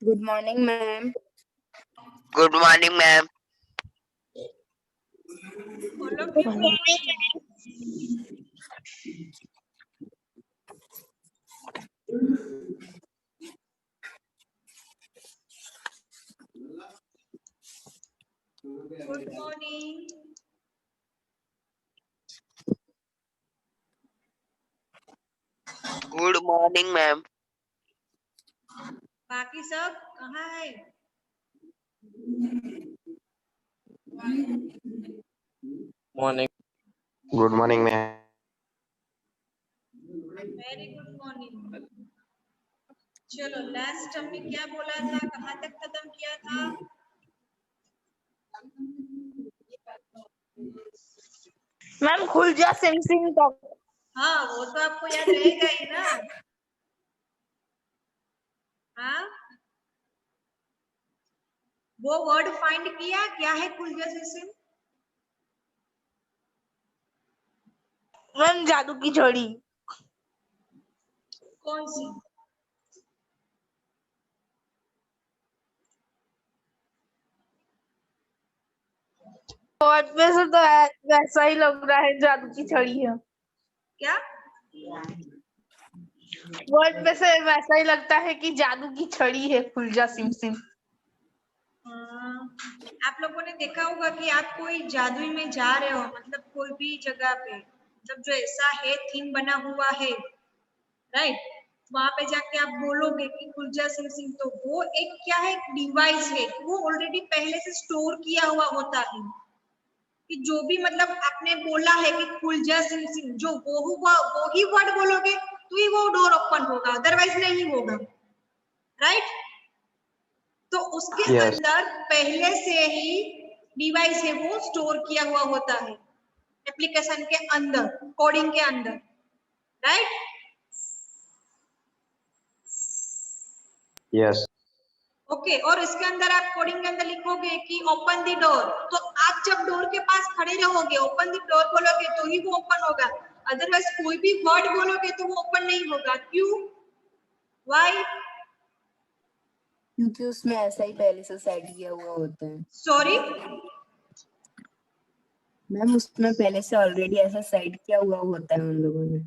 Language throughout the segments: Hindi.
Good morning, ma'am. Good morning, ma'am. All of you, good morning. Good morning. Good morning, ma'am. बाकी सब कहाँ है? Morning. Good morning, ma'am. Very good morning. चलो लास्ट हमने क्या बोला था, कहाँ तक खत्म किया था? मैम खुल जा सिम तो। हाँ वो तो आपको याद रहेगा ही ना। हाँ वो वर्ड फाइंड किया, क्या है खुलजा सिम? मैम जादू की छड़ी। कौन सी? वर्ड पे से तो वैसा ही लग रहा है, जादू की छड़ी है। क्या वर्ड पे से वैसा ही लगता है कि जादू की छड़ी है खुल जा सिम। आप लोगों ने देखा होगा कि आप कोई जादुई में जा रहे हो, मतलब कोई भी जगह पे, मतलब जो ऐसा है थीम बना हुआ है, राइट, वहां पे जाके आप बोलोगे कि खुलजा सिम, तो वो एक क्या है, एक डिवाइस है, वो ऑलरेडी पहले से स्टोर किया हुआ होता है कि जो भी मतलब आपने बोला है कि खुलजा सिम, जो वो ही वर्ड बोलोगे तो ही वो डोर ओपन होगा, अदरवाइज नहीं होगा, राइट। तो उसके Yes. अंदर पहले से ही डिवाइस है वो स्टोर किया हुआ होता है एप्लीकेशन के अंदर, कोडिंग के अंदर, राइट। Yes. ओके और इसके अंदर आप कोडिंग के अंदर लिखोगे कि ओपन द डोर, तो आप जब डोर के पास खड़े रहोगे, ओपन द डोर बोलोगे तो ही वो ओपन होगा, अदरवाइज कोई भी वर्ड बोलोगे तो वो ओपन नहीं होगा। क्यों, व्हाई? क्योंकि उसमें ऐसा ही पहले से सेट किया हुआ होता है। सॉरी मैम उसमें पहले से ऑलरेडी ऐसा सेट किया हुआ होता है उन लोगों ने।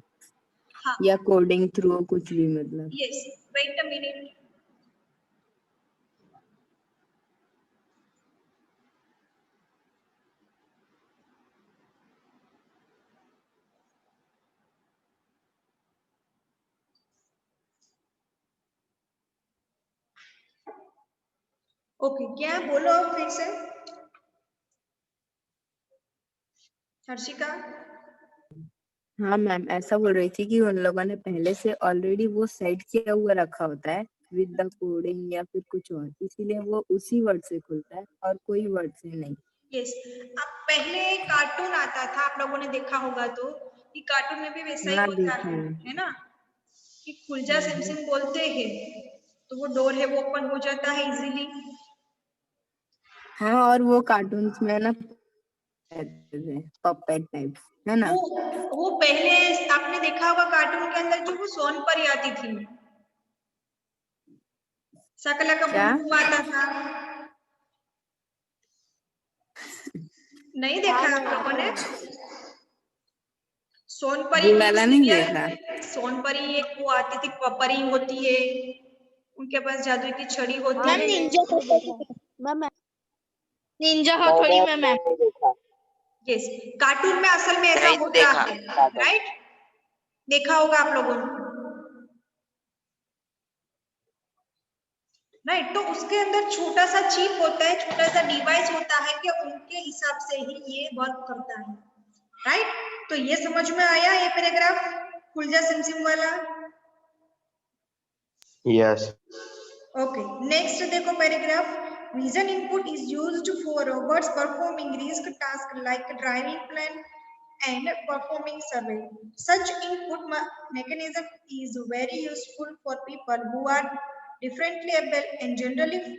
हाँ या कोडिंग थ्रू कुछ भी मतलब। Yes, wait a minute. Okay क्या बोलो अब फिर से, हर्षिका। हाँ मैम ऐसा बोल रही थी कि उन लोगों ने पहले से ऑलरेडी वो सेट किया हुआ रखा होता है विद द कोडिंग या फिर कुछ और, इसीलिए वो उसी वर्ड से खुलता है और कोई वर्ड से नहीं। यस, अब पहले कार्टून आता था, आप लोगों ने देखा होगा तो कि कार्टून में भी वैसा ही हाँ होता देखा है ना, कि खुलजा सिम बोलते हैं तो वो डोर है वो ओपन हो जाता है इजीली। हाँ और वो कार्टून्स में ना पपेट टाइप है ना। वो पहले आपने देखा होगा कार्टून के अंदर जो वो सोनपरी आती थी, शकला का क्या? बुम्बू आता था, नहीं देखा आप लोगों ने? सोनपरी वो की वाला नहीं सीरियल, देखा। सोनपरी एक वो आती थी, परी होती है, उनके पास जादू की छड़ी होती है। निंजा हथौड़ी में मैम। यस, कार्टून में असल में ऐसा नहीं होता देखा। है, राइट, देखा होगा आप लोगों ने, राइट। तो उसके अंदर छोटा सा चिप होता है, छोटा सा डिवाइस होता है कि उनके हिसाब से ही ये वर्क करता है, राइट। तो ये समझ में आया ये पैराग्राफ खुलजा सिम वाला? Yes. ओके नेक्स्ट देखो paragraph, region input is used for robots performing risk task like driving plan and performing survey. Such input mechanism is very useful for people who are differently able and generally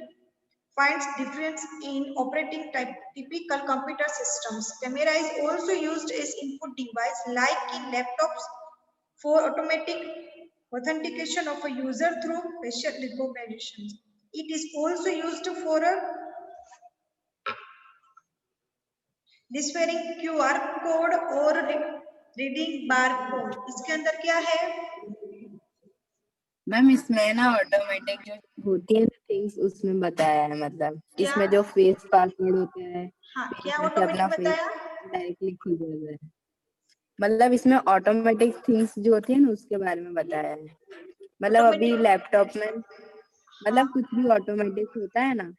finds difference in operating typical computer systems. Camera is also used as input device like in laptops for automatic authentication of a user through facial recognition. It is also used for displaying QR code और रीडिंग बार कोड। इसके अंदर क्या है? मैम इसमें ना ऑटोमेटिक जो होती है ना थिंग्स उसमें बताया है, मतलब क्या? इसमें जो फेस पासवर्ड होता है हाँ, फिर क्या यहाँ से अपना ऑटोमेटिक फेस बताया? डायरेक्टली खुल जाता है, मतलब इसमें ऑटोमेटिक थिंग्स जो होती है ना उसके बारे में बताया है। मतलब अभी ऑटोमेटिक, लैपटॉप में हाँ, मतलब कुछ भी ऑटोमेटिक होता है ना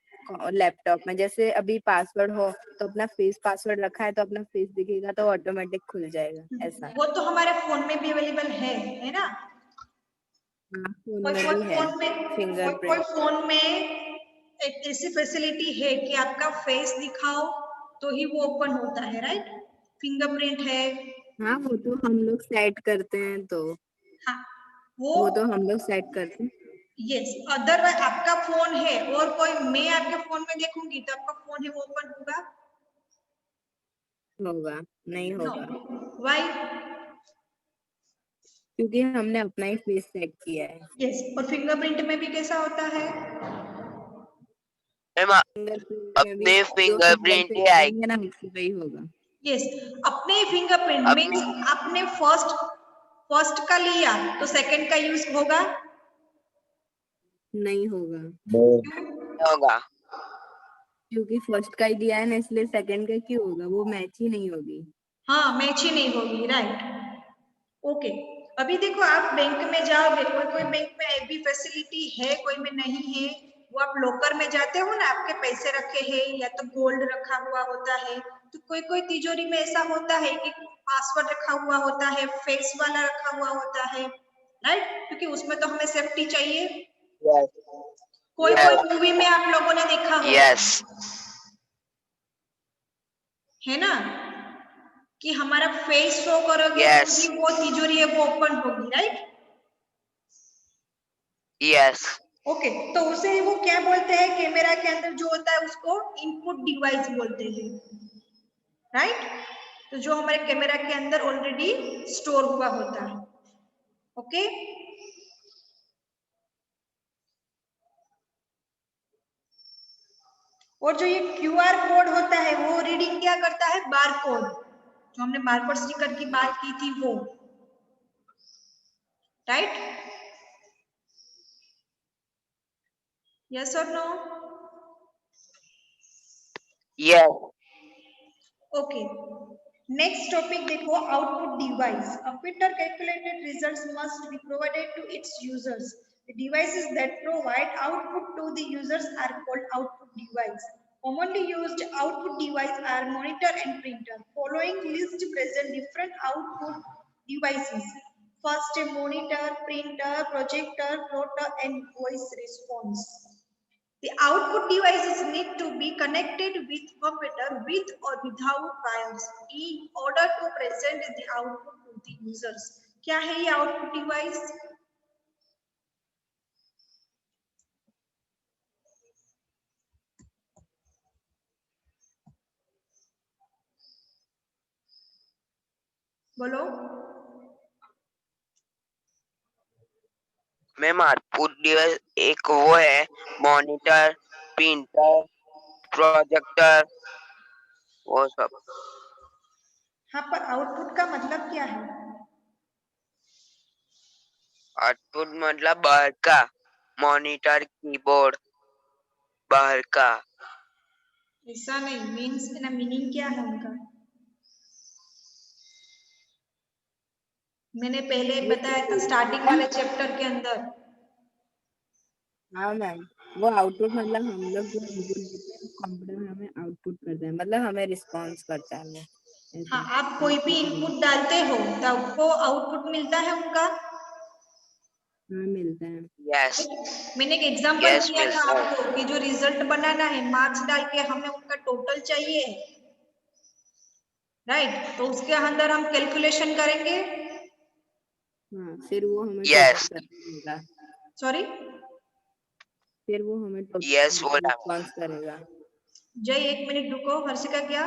लैपटॉप में, जैसे अभी पासवर्ड हो तो अपना फेस पासवर्ड रखा है तो अपना फेस दिखेगा तो ऑटोमेटिक खुल जाएगा, ऐसा। वो तो हमारे फोन में भी अवेलेबल है ना? हाँ फोन कोई में कोई भी है फोन में कोई फिंगरप्रिंट। फोन में एक ऐसी फैसिलिटी है कि आपका फेस दिखाओ तो ही वो ओपन होता है, राइट? फिंगरप्रिंट है। हाँ वो तो हम लोग सेट करते हैं, तो हाँ, वो तो हम लोग सेट करते हैं। यस, अदरवाइज आपका फोन है और कोई मैं आपके फोन में देखूंगी तो आपका फोन है वो ओपन होगा? होगा नहीं नो, होगा, व्हाई? क्योंकि हमने अपना ही फेस सेट किया है। यस, और फिंगरप्रिंट में भी कैसा होता है? मैम फिंगरप्रिंट में भी अपने जो फिंगर फिंगरप्रिंट से ही आएगी। करेंगे ना उससे वही होगा। यस, अपने फिंगरप्रिंट अपने मीन्स आपने फर्स्ट का लिया तो सेकंड का यूज होगा? नहीं होगा, होगा। क्योंकि फर्स्ट का ही दिया है ना, इसलिए सेकंड का क्यों होगा, वो मैच ही नहीं होगी। हाँ, मैच ही नहीं होगी, राइट? ओके, अभी देखो आप बैंक में जाओगे, कोई कोई बैंक में ऐसी फैसिलिटी है, कोई में नहीं है। वो आप लॉकर में जाते हो ना, आपके पैसे रखे हैं या तो गोल्ड रखा हुआ होता है, तो कोई कोई तिजोरी में ऐसा होता है कि पासवर्ड रखा हुआ होता है, फेस वाला रखा हुआ होता है, राइट? क्योंकि उसमें तो हमें सेफ्टी चाहिए। यस कोई कोई मूवी में आप लोगों ने देखा होगा, यस है ना, कि हमारा फेस शो करोगे तो यस ही वो तिजोरी है वो ओपन होगी, राइट? यस ओके, तो उसे वो क्या बोलते हैं, कैमरा के अंदर जो होता है उसको इनपुट डिवाइस बोलते हैं, राइट? तो जो हमारे कैमरा के अंदर ऑलरेडी स्टोर हुआ होता है। ओके, और जो ये QR कोड होता है वो रीडिंग क्या करता है? बार कोड, जो हमने बार कोड स्टिकर की बात की थी वो, राइट? यस और no? Yes okay, next topic देखो, output device. A fitter calculated results must be provided to its users. The devices that provide output to the users are called output device. Commonly used output device are monitor and printer. Following list present different output devices. First, a monitor, printer, projector, plotter, and voice response. The output devices need to be connected with computer with or without wires in order to present the output to the users. क्या है ये output device? बोलो। मैम आउटपुट डिवाइस एक वो है, मॉनिटर, प्रिंटर, प्रोजेक्टर, वो सब। हाँ, पर आउटपुट का मतलब क्या है? आउटपुट मतलब बाहर का, मॉनिटर, कीबोर्ड बाहर का। ऐसा नहीं, मीन्स ना, मीनिंग क्या है उनका? मैंने पहले बताया था स्टार्टिंग वाले चैप्टर के अंदर। हाँ मैम, वो आउटपुट मतलब हम लोग जो इनपुट देते हैं कंप्यूटर हमें आउटपुट करता है, मतलब हमें रिस्पॉन्स करता है वो, हाँ, ऐसा आप कोई भी आउटपुट नहीं। इनपुट डालते हो तो आपको आउटपुट मिलता है उनका। हाँ मिलता है। यस मैंने एक एग्जांपल यस दिया था मिलता है। आपको कि जो रिजल्ट बनाना है, मार्क्स डाल के हमें उनका टोटल चाहिए, राइट? तो उसके अंदर हम कैलकुलेशन करेंगे। हाँ फिर वो हमें टोटल यस करके देगा, सॉरी, फिर वो हमें टोटल यस करके बोला। रिस्पॉन्स करेगा। जय एक मिनट रुको, हर्षिका क्या?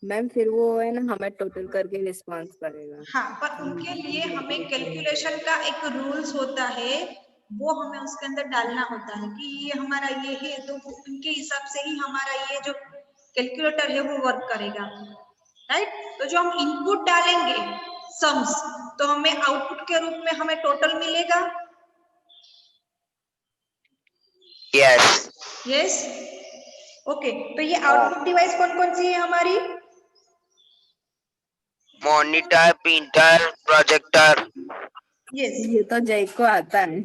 मैम फिर वो है ना हमें टोटल करके रिस्पॉन्स करेगा। हाँ, पर उनके लिए हमें कैलकुलेशन का एक रूल्स होता है वो हमें उसके अंदर डालना होता है कि ये हमारा ये है, तो उनके हिसाब से ही हमारा ये जो कैलकुलेटर है वो वर्क करेगा, राइट। तो जो हम इनपुट डालेंगे सम्स, तो हमें आउटपुट के रूप में हमें टोटल मिलेगा। Yes yes, okay. तो ये आउटपुट डिवाइस कौन कौन सी है हमारी? Monitor, printer, projector. यस, ये तो जय को आता है।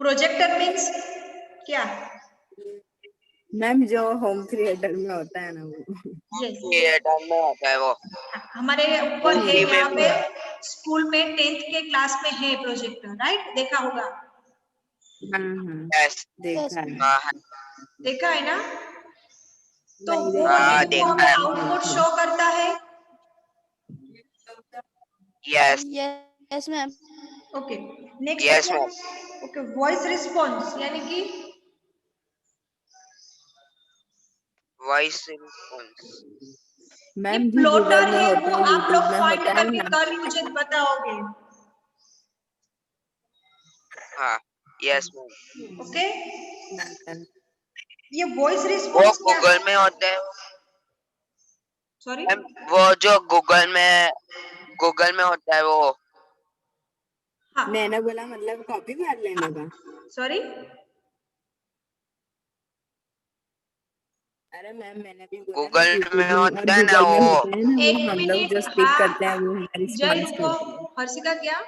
प्रोजेक्टर मीन्स क्या? मैम जो होम थिएटर में होता है ना वो। यस, थिएटर में होता है वो। हमारे ऊपर है मूवी में यहाँ भी पे, है। स्कूल में 10th के क्लास में है प्रोजेक्टर, राइट, देखा होगा। हाँ यस देखा है। हाँ देखा है ना? तो नहीं वो देखा है वो देखा हमें है। आउटपुट शो करता है। Yes yes ma'am. Okay, next yes क्या? मैम। ओके, वॉइस रिस्पॉन्स यानी कि वॉइस रिस्पॉन्स। ये मैम जो प्लॉटर गूगल में है होता वो है, आप लोग यूट्यूब में फाइंड होता है करके ना। कल मुझे बताओगे, हाँ यस मैम। ओके। ये वॉइस वो रिस्पॉन्स क्या है? गूगल में होता है सॉरी, मैम, वो जो गूगल में होता है वो। हाँ, मैंने बोला मतलब कॉपी मार लेने का। सॉरी, अरे मैम मैंने भी बोला ना, गूगल यूट्यूब में में और होता है ना गूगल में वो। होता है ना, वो एक हम लोग जो मिनट, स्टिक करते हैं वो हमारी जय रिस्पॉन्स रुको। करते हैं। हर्षिका क्या?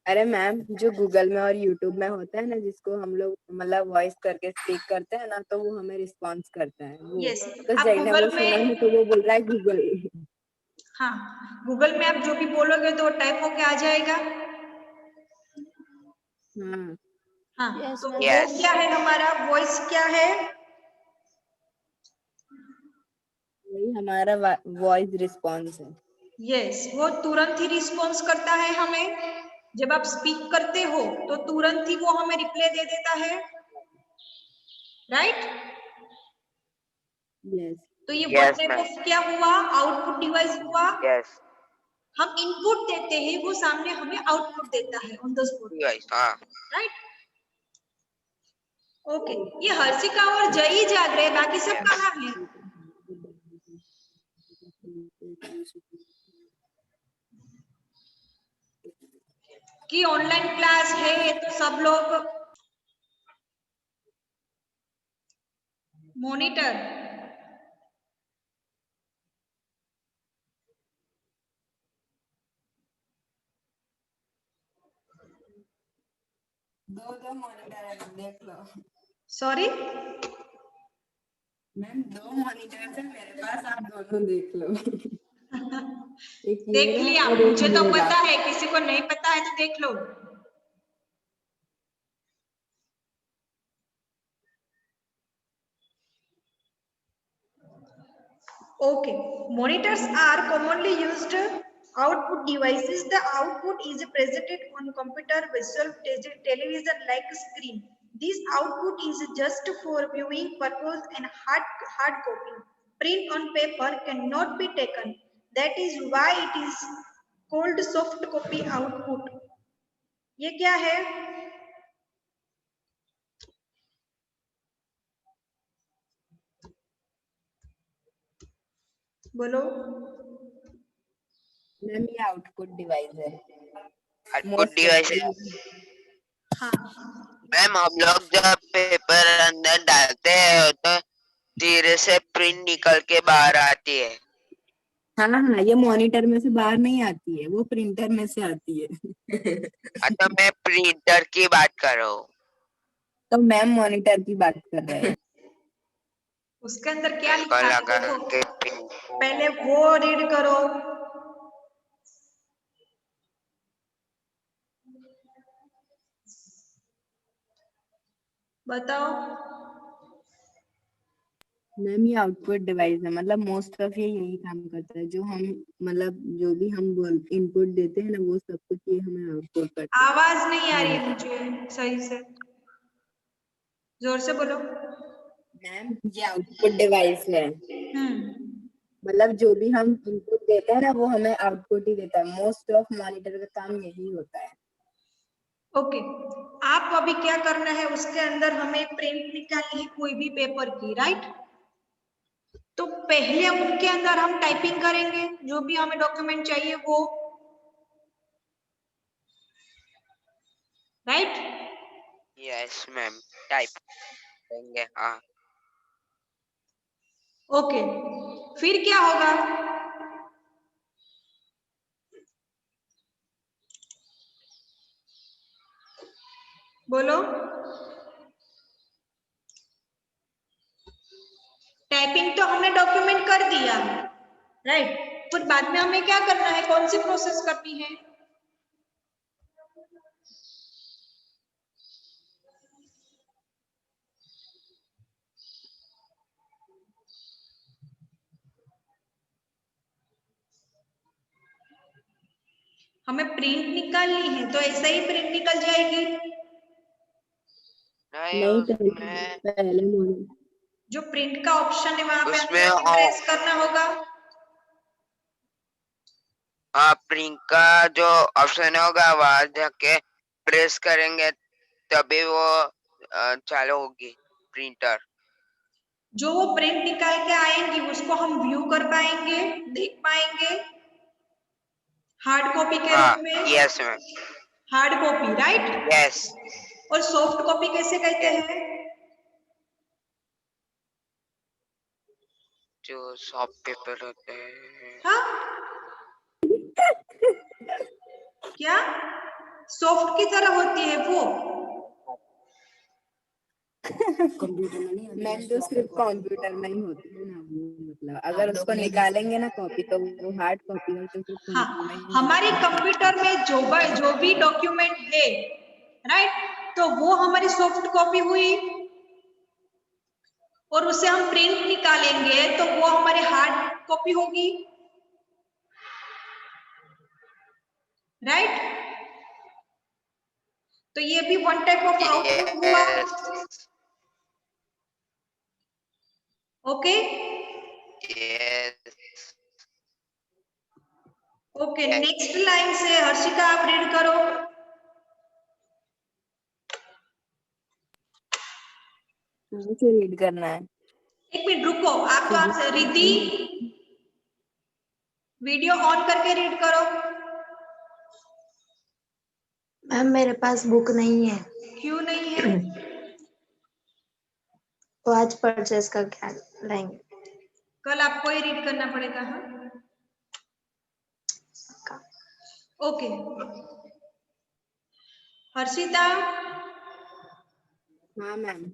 अरे मैम जो गूगल में और यूट्यूब में होता है ना, जिसको हम लोग मतलब वॉइस करके स्पीक करते हैं ना, तो वो हमें रिस्पॉन्स करता है वो। यस, तो आप जय ने वो गूगल सुना में, है तो वो बोल रहा है गूगल। हाँ, गूगल में आप जो भी बोलोगे तो टाइप होके आ जाएगा। हाँ हाँ, Yes, तो ma'am. वो यस क्या है, हमारा वॉइस क्या है? वही हमारा वॉइस रिस्पॉन्स है। यस, वो तुरंत ही रिस्पॉन्स करता है हमें। जब आप स्पीक करते हो तो तुरंत ही वो हमें रिप्लाई दे देता है, राइट। यस तो ये yes what type ma'am. Of क्या हुआ, आउटपुट डिवाइस हुआ। यस हम इनपुट देते हैं, वो सामने हमें आउटपुट देता है ऑन द स्पॉट, डिवाइस। हाँ राइट। ओके, ये हर्षिका और जय ही जाग रहे हैं, बाकी सब कहाँ हैं? कि ऑनलाइन क्लास है तो सब लोग मॉनिटर। दो मॉनिटर है, देख लो। सॉरी, मैम 2 मॉनिटर है मेरे पास, आप दोनों देख लो। एक देख मेरा लिया, और एक मुझे तो मेरा। पता है, किसी को नहीं पता है तो देख लो। Okay, monitors are commonly used output devices. The output is presented on computer, visual, television like screen. This output is just for viewing purpose and hard copy. Print on paper cannot be taken. That is why it is called soft copy output. ये क्या है? बोलो। मैम ये आउटपुट डिवाइस है। आउटपुट डिवाइस है। हाँ, मैम हम लोग जब पेपर अंदर डालते हैं तो धीरे से प्रिंट निकल के बाहर आती है। हाँ हाँ, ये मॉनिटर में से बाहर नहीं आती है, वो प्रिंटर में से आती है। तो मैं प्रिंटर की बात कर रहा हूँ। तो मैम मॉनिटर की बात कर रहे हैं। उसके अंदर क्या इसको लिखा है लगा देखो, के पहले वो रीड करो। बताओ। मैम ये आउटपुट डिवाइस है, मतलब मोस्ट ऑफ ये यही काम करता है। जो हम मतलब जो भी हम बोल इनपुट देते हैं ना, वो सब कुछ ये हमें आउटपुट करता है। आवाज नहीं आ रही है मुझे सही से, जोर से बोलो। मैम ये आउटपुट डिवाइस है। मतलब जो भी हम इनपुट देते हैं ना वो हमें आउटपुट ही देता है। मोस्ट ऑफ मॉनिटर का काम यही होता है। ओके, आप अभी क्या करना है, उसके अंदर हमें प्रिंट निकालनी है कोई भी पेपर की, राइट। तो पहले उनके अंदर हम टाइपिंग करेंगे जो भी हमें डॉक्यूमेंट चाहिए वो, राइट। यस मैम, टाइप करेंगे। हाँ, ओके, फिर क्या होगा, बोलो। टाइपिंग तो हमने डॉक्यूमेंट कर दिया, राइट। फिर बाद में हमें क्या करना है, कौन सी प्रोसेस करनी है, हमें प्रिंट निकालनी है। तो ऐसे ही प्रिंट निकल जाएगी। नहीं नहीं, उसमें पहले मॉनिटर जो प्रिंट का ऑप्शन है वहां पे उसमें आपको प्रेस करना होगा। प्रिंट का जो ऑप्शन होगा वहां जाके प्रेस करेंगे तभी वो चालू होगी प्रिंटर। जो वो प्रिंट निकाल के आएंगी उसको हम व्यू कर पाएंगे, देख पाएंगे हार्ड कॉपी के हाँ, रूप में। Yes ma'am, hard copy, right. Yes. और सॉफ्ट कॉपी कैसे कहते हैं, जो सॉफ्ट पेपर होते हैं। हाँ क्या सॉफ्ट की तरह होती है वो, कंप्यूटर में नहीं, मैम जो सिर्फ कंप्यूटर में ही होती है ना वो, मतलब अगर उसको निकालेंगे ना कॉपी तो वो हार्ड कॉपी है, तो सिर्फ हाँ कंप्यूटर में ही हमारे होती है। कंप्यूटर में जो भी डॉक्यूमेंट है, राइट, तो वो हमारी सॉफ्ट कॉपी हुई। और उसे हम प्रिंट निकालेंगे तो वो हमारी हार्ड कॉपी होगी, राइट। तो ये भी वन टाइप ऑफ आउटपुट हुआ। Yes, okay yes, okay, yes. Next line से हर्षिता आप रीड करो। मुझे रीड करना है। एक मिनट रुको, आप तो आप रिद्धि वीडियो ऑन करके रीड करो। मैम मेरे पास बुक नहीं है, क्यों नहीं है, तो आज परचेस करके लाएंगे। कल आपको ही रीड करना पड़ेगा। हाँ ओके, हर्षिता। हाँ मैम।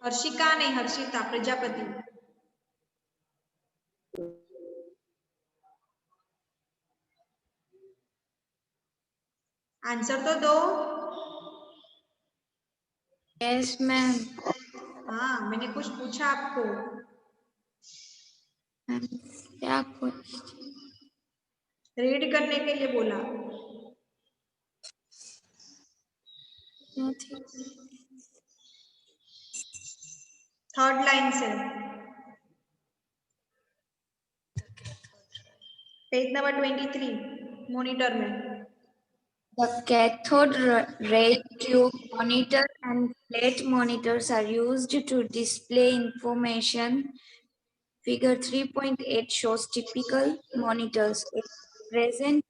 हर्षिका नहीं, हर्षिता प्रजापति। आंसर तो दो। Yes ma'am. हाँ मैंने कुछ पूछा आपको। क्या रीड करने के लिए बोला। थर्ड लाइन से पेज नंबर 23 मॉनिटर में। The cathode ray tube monitor and plate monitors are used to display information. Figure 3.8 shows typical monitors. At present,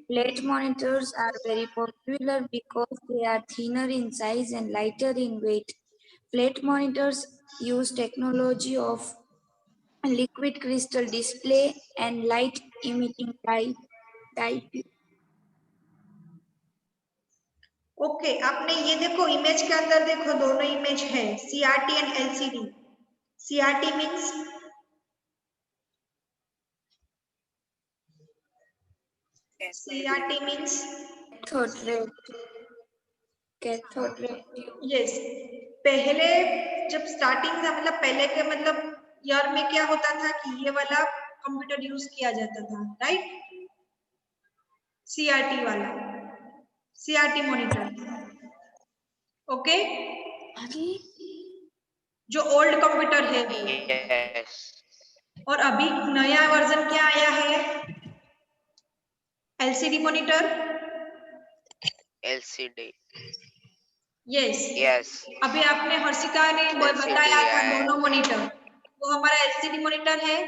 plate monitors are very popular because they are thinner in size and lighter in weight. Plate monitors use technology of liquid crystal display and light emitting type. Okay आपने ये देखो, इमेज के अंदर देखो, दोनों इमेज है, CRT and LCD. CRT means CRT means Cathode ray tube. Yes. पहले जब स्टार्टिंग था, मतलब पहले के मतलब ईयर में क्या होता था कि ये वाला कंप्यूटर यूज किया जाता था, राइट। सीआरटी वाला, सीआरटी मॉनिटर। ओके, जो ओल्ड कंप्यूटर है वो। यस, और अभी नया वर्जन क्या आया है? LCD monitor. LCD। Yes. Yes, अभी आपने हर्षिता ने LCD बताया था है। दोनों मॉनिटर, वो हमारा एलसीडी मॉनिटर है।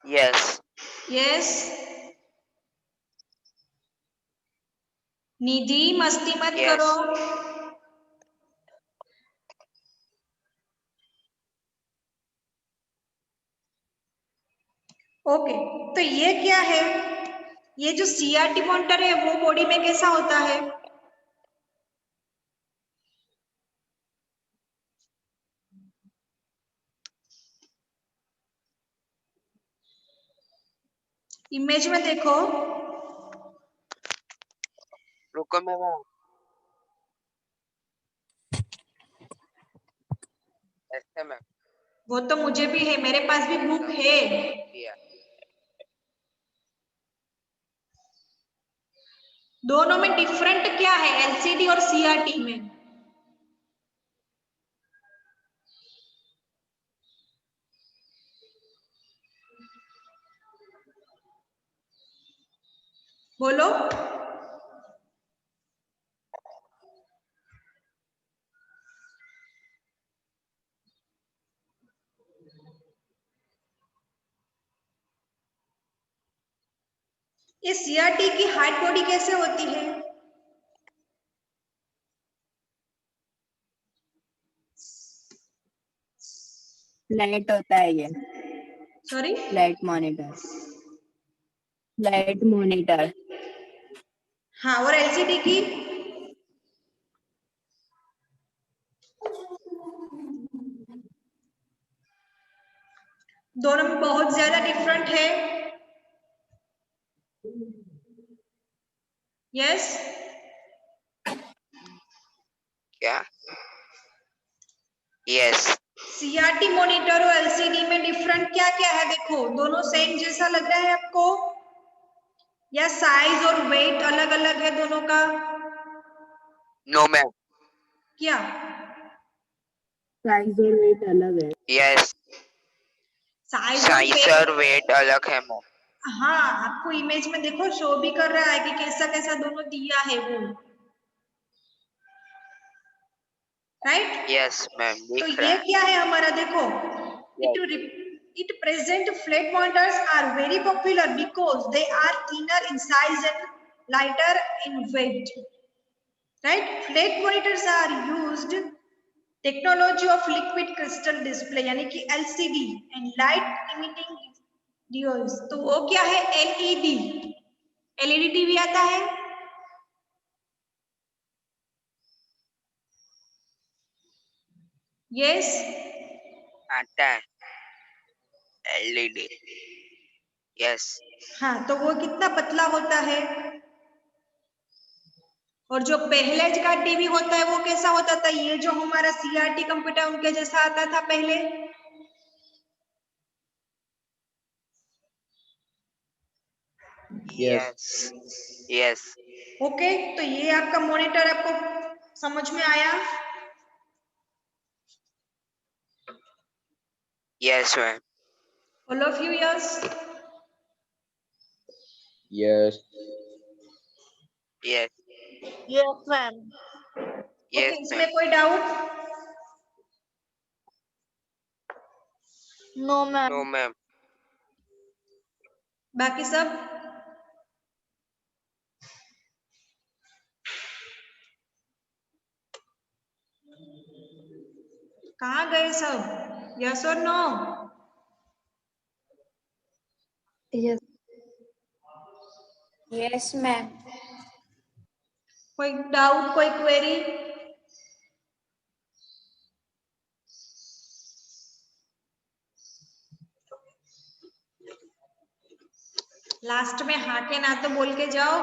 यस। यस। निधि मस्ती मत करो। यस। ओके, तो ये क्या है? ये जो सीआरटी मॉनिटर है वो बॉडी में कैसा होता है? इमेज में देखो। रुको मैम, ऐसे मैम वो तो मुझे भी है, मेरे पास भी बुक है। दिया। दोनों में डिफरेंट क्या है एलसीडी और सीआरटी में? बोलो। ये सीआरटी की हार्ड बॉडी कैसे होती है? फ्लैट होता है ये, sorry, flat monitor, flat monitor. हाँ, और एलसीडी की? दोनों में बहुत ज्यादा डिफरेंट है। यस। क्या? यस। सीआरटी मॉनिटर और एलसीडी में डिफरेंट क्या क्या है? देखो, दोनों सेम जैसा लग रहा है आपको, या साइज और वेट अलग अलग है दोनों का? No ma'am. क्या? साइज और वेट अलग है। यस, साइज और साइज वेट। और वेट अलग है मैम। हाँ, आपको इमेज में देखो शो भी कर रहा है कि कैसा कैसा दोनों दिया है वो, राइट? यस मैम, तो दिख ये रहा है। क्या है हमारा? देखो, it present flat monitors are very popular because they are thinner in size and lighter in weight, right? Flat monitors are used technology of liquid crystal display यानी कि LCD and light emitting diodes। तो वो क्या है? LED। LED टीवी आता है? यस। आता है LED। यस। हाँ, तो वो कितना पतला होता है? और जो पहले का टीवी होता है वो कैसा होता था? ये जो हमारा सीआरटी कंप्यूटर उनके जैसा आता था पहले। यस। यस। ओके, तो ये आपका मॉनिटर आपको समझ में आया? Yes ma'am. All of you? Yes. Yes. Yes. Yes, ma'am. Okay, yes इसमें मैम। कोई doubt? No, ma'am. No ma'am. बाकी सब? कहाँ गए सब? यस और नो? Yes. Yes, ma'am. कोई डाउट, कोई क्वेरी? लास्ट में हाँ के ना तो बोल के जाओ।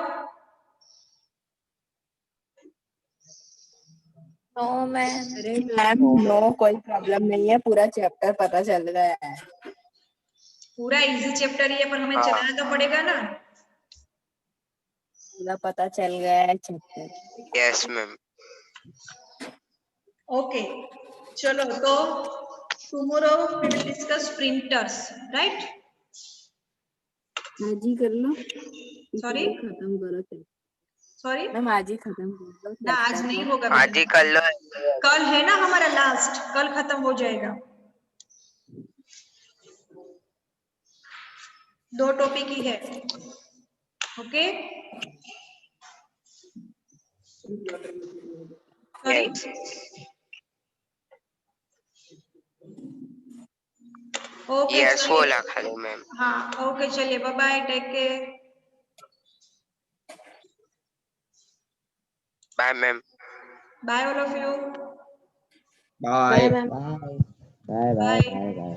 No, ma'am. अरे मैम, नो कोई प्रॉब्लम नहीं है, पूरा चैप्टर पता चल गया है। पूरा इजी चैप्टर ही है, पर हमें हाँ। चलाना तो पड़ेगा ना। पूरा पता चल गया है चैप्टर। Yes ma'am. ओके चलो तो tomorrow we will discuss printers right आज ही कर लो सॉरी इसलिए खत्म करो चलो सॉरी मैम आज ही खत्म कर लो ना आज चैप्टर नहीं को होगा आज ही बेटा कर लो। कल है ना हमारा लास्ट कल खत्म हो जाएगा 2 टॉपिक ही है okay sorry Yes. Okay yes चलिए बोला खाली मैम। हाँ ओके चलिए bye bye take care bye ma'am. Bye all of you Bye. Ma'am bye